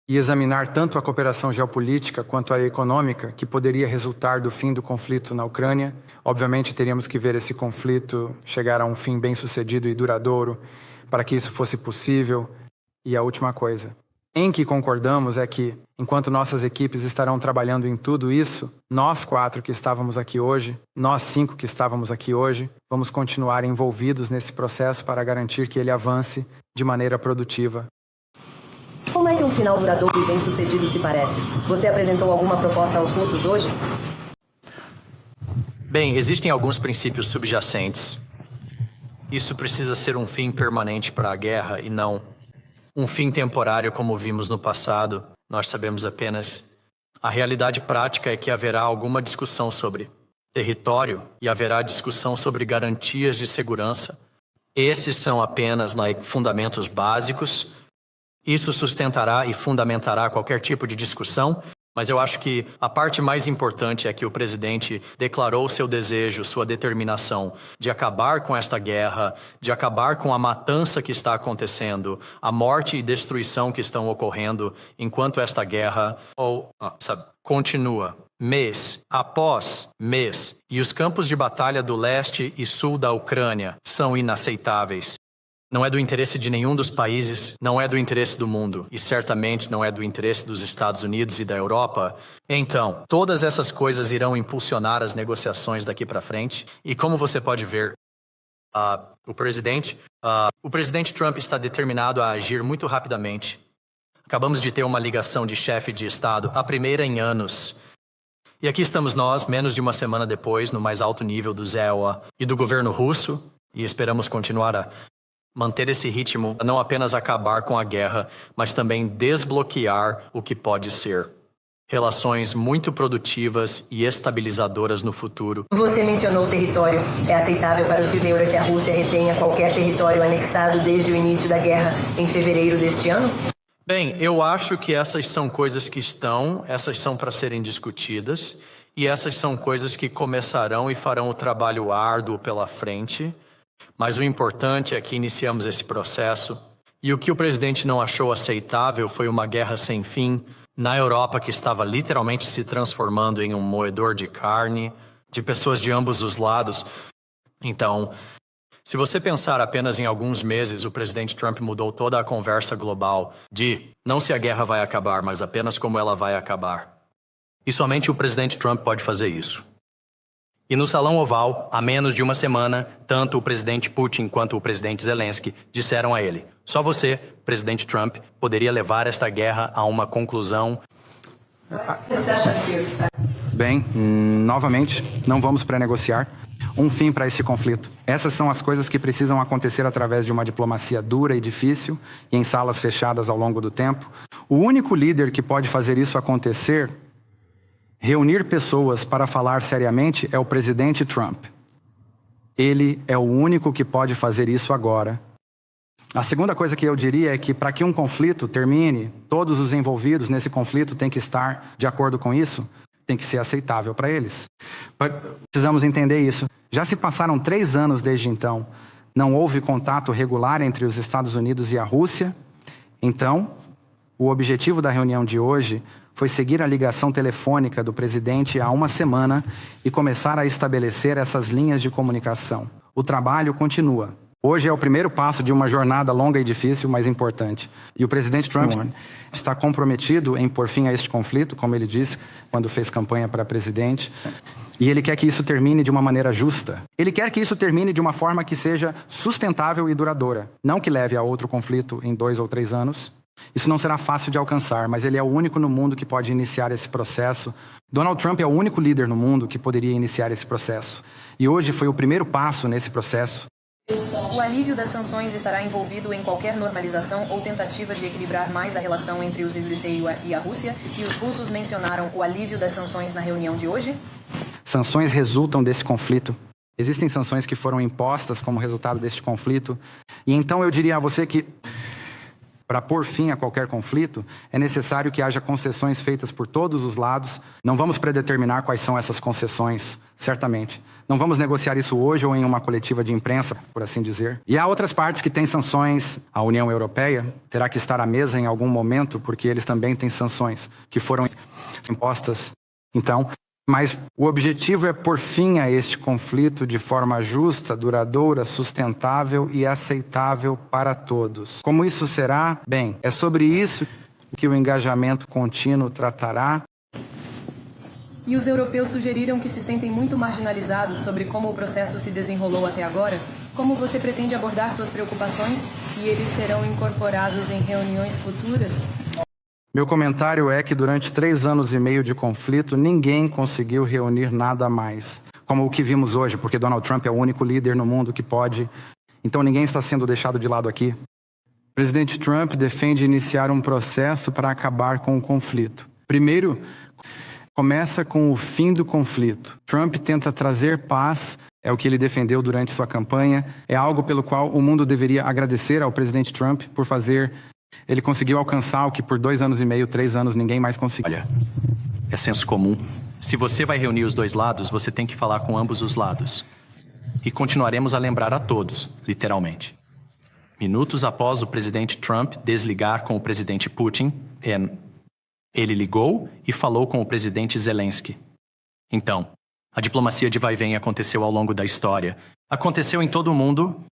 e examinar tanto a cooperação geopolítica quanto a econômica que poderia resultar do fim do conflito na Ucrânia. Obviamente, teríamos que ver esse conflito chegar a um fim bem-sucedido e duradouro para que isso fosse possível. E a última coisa, em que concordamos é que, enquanto nossas equipes estarão trabalhando em tudo isso, nós 4 que estávamos aqui hoje, nós 5 que estávamos aqui hoje, vamos continuar envolvidos nesse processo para garantir que ele avance de maneira produtiva. Como é que um final duradouro e bem-sucedido se parece? Você apresentou alguma proposta aos russos hoje? Bem, existem alguns princípios subjacentes. Isso precisa ser um fim permanente para a guerra e não um fim temporário como vimos no passado. Nós sabemos apenas. A realidade prática é que haverá alguma discussão sobre território e haverá discussão sobre garantias de segurança. Esses são apenas fundamentos básicos. Isso sustentará e fundamentará qualquer tipo de discussão, mas eu acho que a parte mais importante é que o presidente declarou seu desejo, sua determinação de acabar com esta guerra, de acabar com a matança que está acontecendo, a morte e destruição que estão ocorrendo enquanto esta guerra continua mês após mês. E os campos de batalha do leste e sul da Ucrânia são inaceitáveis. Não é do interesse de nenhum dos países, não é do interesse do mundo e certamente não é do interesse dos Estados Unidos e da Europa. Então, todas essas coisas irão impulsionar as negociações daqui para frente. E como você pode ver, o presidente Trump está determinado a agir muito rapidamente. Acabamos de ter uma ligação de chefe de Estado, a primeira em anos. E aqui estamos nós, menos de uma semana depois, no mais alto nível do ZEWA e do governo russo, e esperamos continuar a manter esse ritmo, não apenas acabar com a guerra, mas também desbloquear o que pode ser. Relações muito produtivas e estabilizadoras no futuro. Você mencionou o território. É aceitável para o Cideura que a Rússia retenha qualquer território anexado desde o início da guerra em fevereiro deste ano? Bem, eu acho que essas são coisas essas são para serem discutidas, e essas são coisas que começarão e farão o trabalho árduo pela frente. Mas o importante é que iniciamos esse processo e o que o presidente não achou aceitável foi uma guerra sem fim na Europa que estava literalmente se transformando em um moedor de carne, de pessoas de ambos os lados. Então, se você pensar apenas em alguns meses, o presidente Trump mudou toda a conversa global de não se a guerra vai acabar, mas apenas como ela vai acabar. E somente o presidente Trump pode fazer isso. E no Salão Oval, há menos de uma semana, tanto o presidente Putin quanto o presidente Zelensky disseram a ele: só você, presidente Trump, poderia levar esta guerra a uma conclusão. Bem, novamente, não vamos pré-negociar um fim para este conflito. Essas são as coisas que precisam acontecer através de uma diplomacia dura e difícil e em salas fechadas ao longo do tempo. O único líder que pode fazer isso acontecer, reunir pessoas para falar seriamente, é o presidente Trump. Ele é o único que pode fazer isso agora. A segunda coisa que eu diria é que para que um conflito termine, todos os envolvidos nesse conflito têm que estar de acordo com isso, tem que ser aceitável para eles. Precisamos entender isso. Já se passaram 3 anos desde então. Não houve contato regular entre os Estados Unidos e a Rússia. Então, o objetivo da reunião de hoje foi seguir a ligação telefônica do presidente há uma semana e começar a estabelecer essas linhas de comunicação. O trabalho continua. Hoje é o primeiro passo de uma jornada longa e difícil, mas importante. E o presidente Trump está comprometido em pôr fim a este conflito, como ele disse quando fez campanha para presidente. E ele quer que isso termine de uma maneira justa. Ele quer que isso termine de uma forma que seja sustentável e duradoura. Não que leve a outro conflito em 2 ou 3 anos. Isso não será fácil de alcançar, mas ele é o único no mundo que pode iniciar esse processo. Donald Trump é o único líder no mundo que poderia iniciar esse processo. E hoje foi o primeiro passo nesse processo. O alívio das sanções estará envolvido em qualquer normalização ou tentativa de equilibrar mais a relação entre os Estados e a Rússia? E os russos mencionaram o alívio das sanções na reunião de hoje? Sanções resultam desse conflito. Existem sanções que foram impostas como resultado deste conflito. E então eu diria a você que para pôr fim a qualquer conflito, é necessário que haja concessões feitas por todos os lados. Não vamos predeterminar quais são essas concessões, certamente. Não vamos negociar isso hoje ou em uma coletiva de imprensa, por assim dizer. E há outras partes que têm sanções. A União Europeia terá que estar à mesa em algum momento, porque eles também têm sanções que foram impostas. Então, mas o objetivo é pôr fim a este conflito de forma justa, duradoura, sustentável e aceitável para todos. Como isso será? Bem, é sobre isso que o engajamento contínuo tratará. E os europeus sugeriram que se sentem muito marginalizados sobre como o processo se desenrolou até agora. Como você pretende abordar suas preocupações e eles serão incorporados em reuniões futuras? Meu comentário é que durante 3 anos e meio de conflito, ninguém conseguiu reunir nada mais. Como o que vimos hoje, porque Donald Trump é o único líder no mundo que pode. Então ninguém está sendo deixado de lado aqui. O presidente Trump defende iniciar um processo para acabar com o conflito. Primeiro, começa com o fim do conflito. Trump tenta trazer paz, é o que ele defendeu durante sua campanha. É algo pelo qual o mundo deveria agradecer ao presidente Trump por fazer. Ele conseguiu alcançar o que por 2 anos e meio, 3 anos, ninguém mais conseguiu. Olha, é senso comum. Se você vai reunir os dois lados, você tem que falar com ambos os lados. E continuaremos a lembrar a todos, literalmente. Minutos após o presidente Trump desligar com o presidente Putin, ele ligou e falou com o presidente Zelensky. Então, a diplomacia de vai e vem aconteceu ao longo da história. Aconteceu em todo o mundo.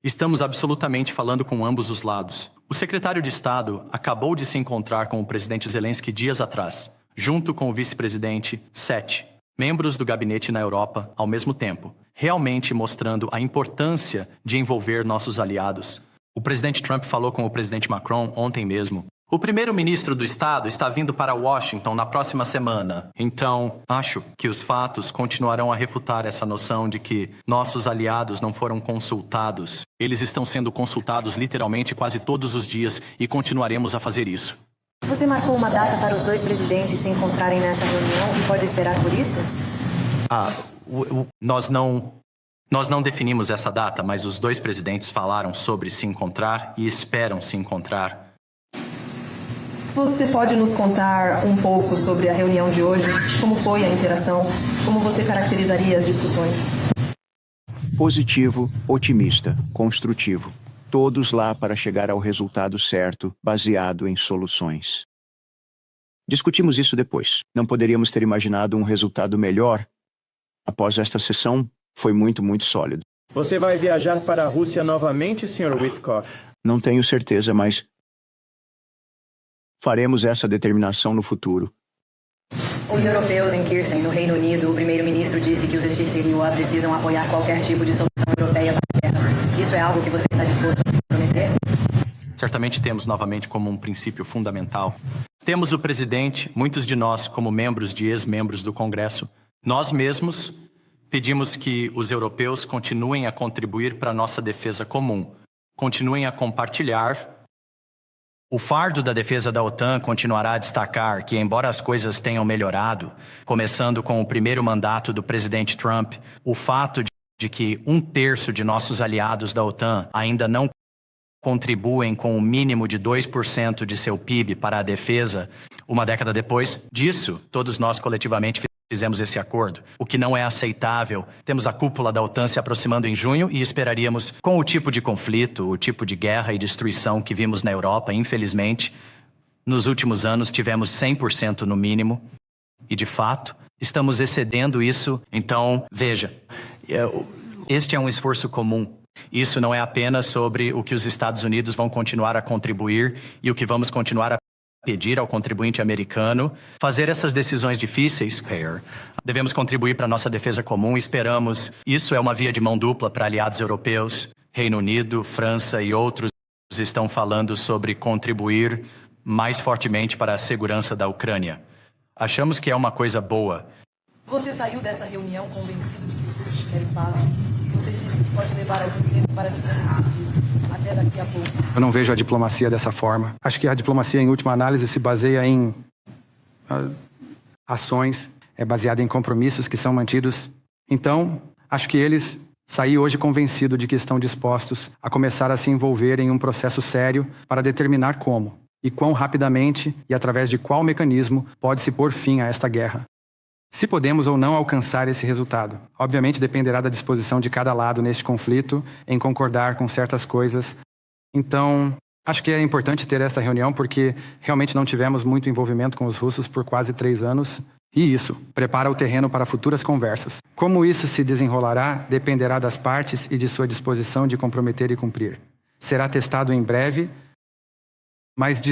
Estamos absolutamente falando com ambos os lados. O secretário de Estado acabou de se encontrar com o presidente Zelensky dias atrás, junto com o vice-presidente, 7 membros do gabinete na Europa ao mesmo tempo, realmente mostrando a importância de envolver nossos aliados. O presidente Trump falou com o presidente Macron ontem mesmo. O primeiro-ministro do Estado está vindo para Washington na próxima semana. Então, acho que os fatos continuarão a refutar essa noção de que nossos aliados não foram consultados. Eles estão sendo consultados literalmente quase todos os dias e continuaremos a fazer isso. Você marcou uma data para os dois presidentes se encontrarem nessa reunião e pode esperar por isso? Nós não definimos essa data, mas os dois presidentes falaram sobre se encontrar e esperam se encontrar. Você pode nos contar um pouco sobre a reunião de hoje? Como foi a interação? Como você caracterizaria as discussões? Positivo, otimista, construtivo. Todos lá para chegar ao resultado certo, baseado em soluções. Discutimos isso depois. Não poderíamos ter imaginado um resultado melhor. Após esta sessão, foi muito sólido. Você vai viajar para a Rússia novamente, Sr. Witkoff? Não tenho certeza, mas faremos essa determinação no futuro. Os europeus em Kirsten, no Reino Unido, o primeiro-ministro disse que os GCLUA precisam apoiar qualquer tipo de solução europeia para a guerra. Isso é algo que você está disposto a se comprometer? Certamente temos novamente como um princípio fundamental. Temos o presidente, muitos de nós como membros de ex-membros do Congresso. Nós mesmos pedimos que os europeus continuem a contribuir para a nossa defesa comum. Continuem a compartilhar. O fardo da defesa da OTAN continuará a destacar que, embora as coisas tenham melhorado, começando com o primeiro mandato do presidente Trump, o fato de que 1/3 de nossos aliados da OTAN ainda não contribuem com o mínimo de 2% de seu PIB para a defesa, uma década depois disso, todos nós coletivamente fizemos esse acordo, o que não é aceitável. Temos a cúpula da OTAN se aproximando em junho e esperaríamos, com o tipo de conflito, o tipo de guerra e destruição que vimos na Europa, infelizmente, nos últimos anos tivemos 100% no mínimo e, de fato, estamos excedendo isso. Então, veja, este é um esforço comum. Isso não é apenas sobre o que os Estados Unidos vão continuar a contribuir e o que vamos continuar a pedir ao contribuinte americano. Fazer essas decisões difíceis, devemos contribuir para a nossa defesa comum. Esperamos. Isso é uma via de mão dupla para aliados europeus. Reino Unido, França e outros estão falando sobre contribuir mais fortemente para a segurança da Ucrânia. Achamos que é uma coisa boa. Você saiu desta reunião convencido de que os russos querem paz. Você disse que pode levar algum tempo para se convencer disso. Até daqui a pouco. Eu não vejo a diplomacia dessa forma. Acho que a diplomacia, em última análise, se baseia em ações, é baseada em compromissos que são mantidos. Então, acho que eles Saí hoje convencido de que estão dispostos a começar a se envolver em um processo sério para determinar como e quão rapidamente e através de qual mecanismo pode-se pôr fim a esta guerra. Se podemos ou não alcançar esse resultado, obviamente dependerá da disposição de cada lado neste conflito em concordar com certas coisas. Então, acho que é importante ter esta reunião porque realmente não tivemos muito envolvimento com os russos por quase 3 anos. E isso prepara o terreno para futuras conversas. Como isso se desenrolará dependerá das partes e de sua disposição de comprometer e cumprir. Será testado em breve, mas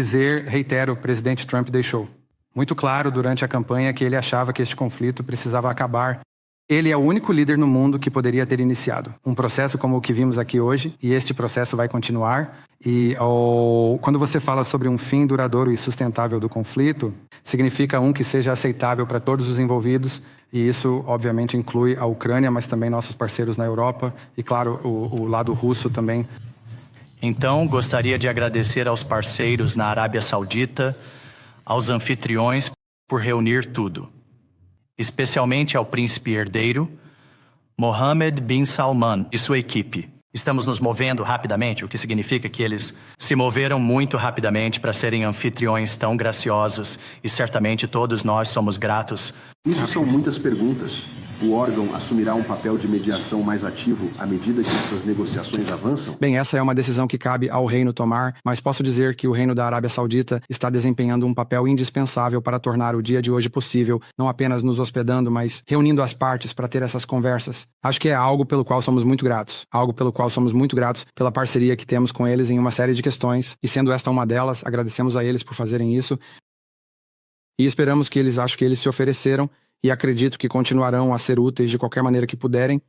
reitero, o presidente Trump deixou muito claro durante a campanha que ele achava que este conflito precisava acabar. Ele é o único líder no mundo que poderia ter iniciado um processo como o que vimos aqui hoje, e este processo vai continuar. E quando você fala sobre um fim duradouro e sustentável do conflito, significa que seja aceitável para todos os envolvidos, e isso obviamente inclui a Ucrânia, mas também nossos parceiros na Europa e, claro, o lado russo também. Então, gostaria de agradecer aos parceiros na Arábia Saudita, aos anfitriões por reunir tudo. Especialmente ao príncipe herdeiro, Mohammed bin Salman e sua equipe. Estamos nos movendo rapidamente, o que significa que eles se moveram muito rapidamente para serem anfitriões tão graciosos e certamente todos nós somos gratos. Isso são muitas perguntas. O órgão assumirá um papel de mediação mais ativo à medida que essas negociações avançam? Bem, essa é uma decisão que cabe ao reino tomar, mas posso dizer que o reino da Arábia Saudita está desempenhando um papel indispensável para tornar o dia de hoje possível, não apenas nos hospedando, mas reunindo as partes para ter essas conversas. Acho que é algo pelo qual somos muito gratos. Algo pelo qual somos muito gratos pela parceria que temos com eles em uma série de questões, e sendo esta uma delas, agradecemos a eles por fazerem isso. E esperamos que eles se ofereceram, e acredito que continuarão a ser úteis de qualquer maneira que puderem.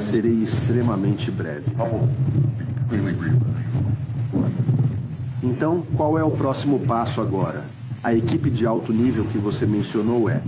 Serei extremamente breve. Então, qual é o próximo passo agora? A equipe de alto nível que você mencionou é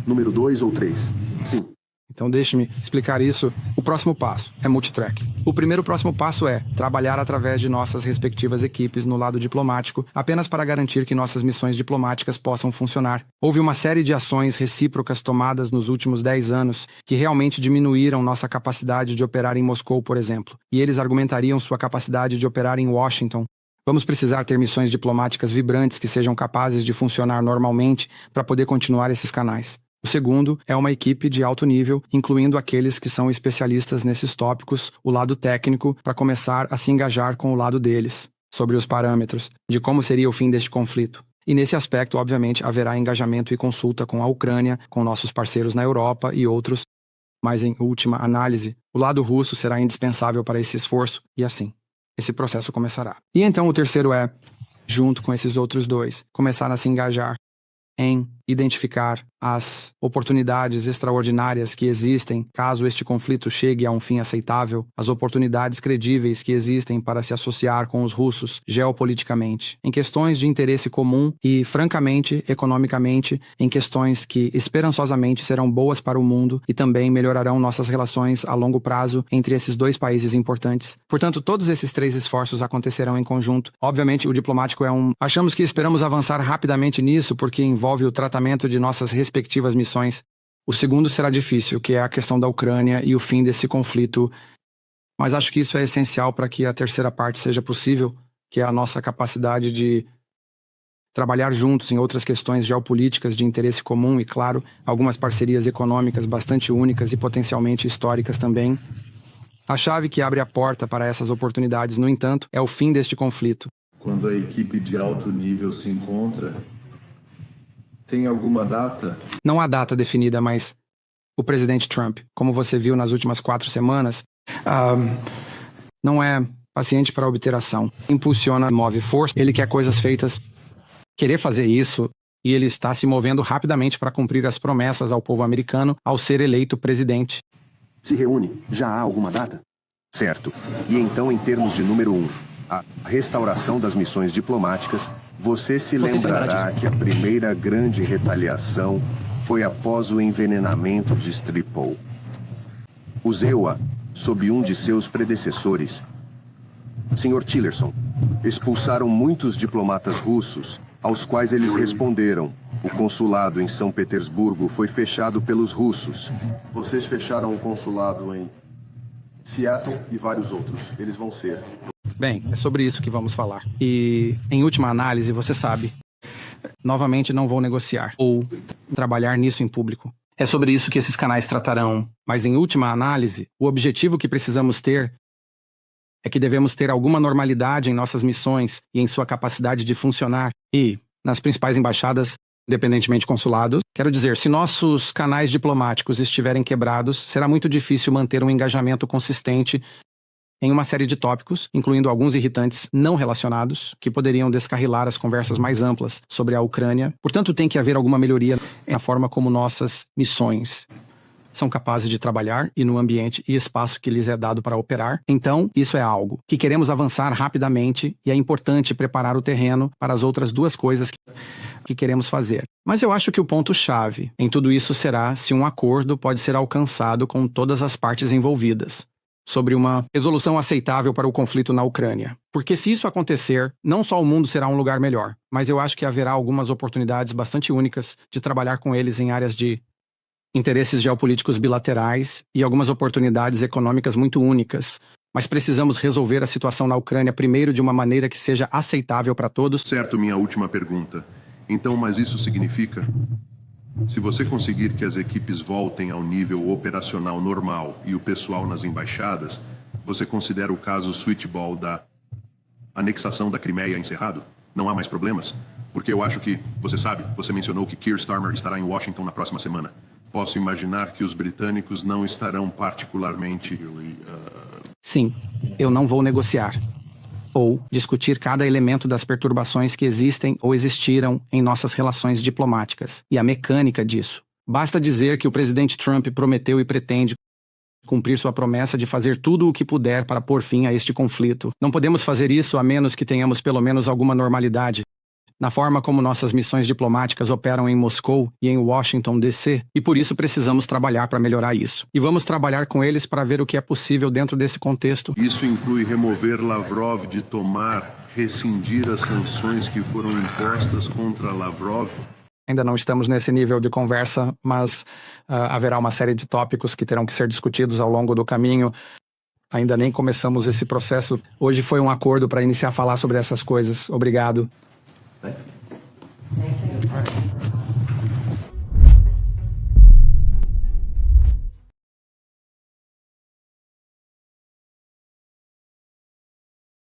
número 2 ou 3? Sim. Então deixe-me explicar isso. O próximo passo é multitrack. O primeiro próximo passo é trabalhar através de nossas respectivas equipes no lado diplomático, apenas para garantir que nossas missões diplomáticas possam funcionar. Houve uma série de ações recíprocas tomadas nos últimos 10 anos que realmente diminuíram nossa capacidade de operar em Moscou, por exemplo, e eles argumentariam sua capacidade de operar em Washington. Vamos precisar ter missões diplomáticas vibrantes que sejam capazes de funcionar normalmente para poder continuar esses canais. O segundo é uma equipe de alto nível, incluindo aqueles que são especialistas nesses tópicos, o lado técnico, para começar a se engajar com o lado deles, sobre os parâmetros, de como seria o fim deste conflito. E nesse aspecto, obviamente, haverá engajamento e consulta com a Ucrânia, com nossos parceiros na Europa e outros, mas em última análise, o lado russo será indispensável para esse esforço, e assim, esse processo começará. E então o terceiro é, junto com esses outros dois, começar a se engajar em identificar as oportunidades extraordinárias que existem caso este conflito chegue a um fim aceitável, as oportunidades credíveis que existem para se associar com os russos geopoliticamente, em questões de interesse comum e, francamente, economicamente, em questões que esperançosamente serão boas para o mundo e também melhorarão nossas relações a longo prazo entre esses dois países importantes. Portanto, todos esses 3 esforços acontecerão em conjunto. Obviamente, o diplomático é Achamos que esperamos avançar rapidamente nisso porque envolve o tratamento de nossas respectivas missões. O segundo será difícil, que é a questão da Ucrânia e o fim desse conflito. Mas acho que isso é essencial para que a terceira parte seja possível, que é a nossa capacidade de trabalhar juntos em outras questões geopolíticas de interesse comum e, claro, algumas parcerias econômicas bastante únicas e potencialmente históricas também. A chave que abre a porta para essas oportunidades, no entanto, é o fim deste conflito. Quando a equipe de alto nível se encontra, tem alguma data? Não há data definida, mas o presidente Trump, como você viu nas últimas 4 semanas, não é paciente para obter ação. Impulsiona, move força, ele quer coisas feitas, querer fazer isso, e ele está se movendo rapidamente para cumprir as promessas ao povo americano ao ser eleito presidente. Se reúne, já há alguma data? Certo. E então, em termos de número 1, a restauração das missões diplomáticas, você se lembrará que a primeira grande retaliação foi após o envenenamento de Skripal. Useu-a sob um de seus predecessores, Sr. Tillerson. Expulsaram muitos diplomatas russos, aos quais eles responderam, O consulado em São Petersburgo foi fechado pelos russos. Vocês fecharam o consulado em Seattle e vários outros. Eles vão ser. Bem, é sobre isso que vamos falar. E, em última análise, você sabe, novamente não vou negociar ou trabalhar nisso em público. É sobre isso que esses canais tratarão. Mas, em última análise, o objetivo que precisamos ter é que devemos ter alguma normalidade em nossas missões e em sua capacidade de funcionar. E, nas principais embaixadas, independentemente de consulados, quero dizer, se nossos canais diplomáticos estiverem quebrados, será muito difícil manter um engajamento consistente em uma série de tópicos, incluindo alguns irritantes não relacionados, que poderiam descarrilar as conversas mais amplas sobre a Ucrânia. Portanto, tem que haver alguma melhoria na forma como nossas missões são capazes de trabalhar e no ambiente e espaço que lhes é dado para operar. Então, isso é algo que queremos avançar rapidamente e é importante preparar o terreno para as outras duas coisas que queremos fazer. Mas eu acho que o ponto-chave em tudo isso será se um acordo pode ser alcançado com todas as partes envolvidas sobre uma resolução aceitável para o conflito na Ucrânia. Porque se isso acontecer, não só o mundo será um lugar melhor, mas eu acho que haverá algumas oportunidades bastante únicas de trabalhar com eles em áreas de interesses geopolíticos bilaterais e algumas oportunidades econômicas muito únicas. Mas precisamos resolver a situação na Ucrânia primeiro de uma maneira que seja aceitável para todos. Certo, minha última pergunta. Então, mas isso significa? Se você conseguir que as equipes voltem ao nível operacional normal e o pessoal nas embaixadas, você considera o caso Switchball da anexação da Crimeia encerrado? Não há mais problemas? Porque eu acho que, você sabe, você mencionou que Keir Starmer estará em Washington na próxima semana. Posso imaginar que os britânicos não estarão particularmente... Sim, eu não vou negociar ou discutir cada elemento das perturbações que existem ou existiram em nossas relações diplomáticas e a mecânica disso. Basta dizer que o presidente Trump prometeu e pretende cumprir sua promessa de fazer tudo o que puder para pôr fim a este conflito. Não podemos fazer isso a menos que tenhamos pelo menos alguma normalidade na forma como nossas missões diplomáticas operam em Moscou e em Washington, D.C., e por isso precisamos trabalhar para melhorar isso. E vamos trabalhar com eles para ver o que é possível dentro desse contexto. Isso inclui remover Lavrov de tomar, rescindir as sanções que foram impostas contra Lavrov? Ainda não estamos nesse nível de conversa, mas haverá uma série de tópicos que terão que ser discutidos ao longo do caminho. Ainda nem começamos esse processo. Hoje foi um acordo para iniciar a falar sobre essas coisas. Obrigado. Thank you.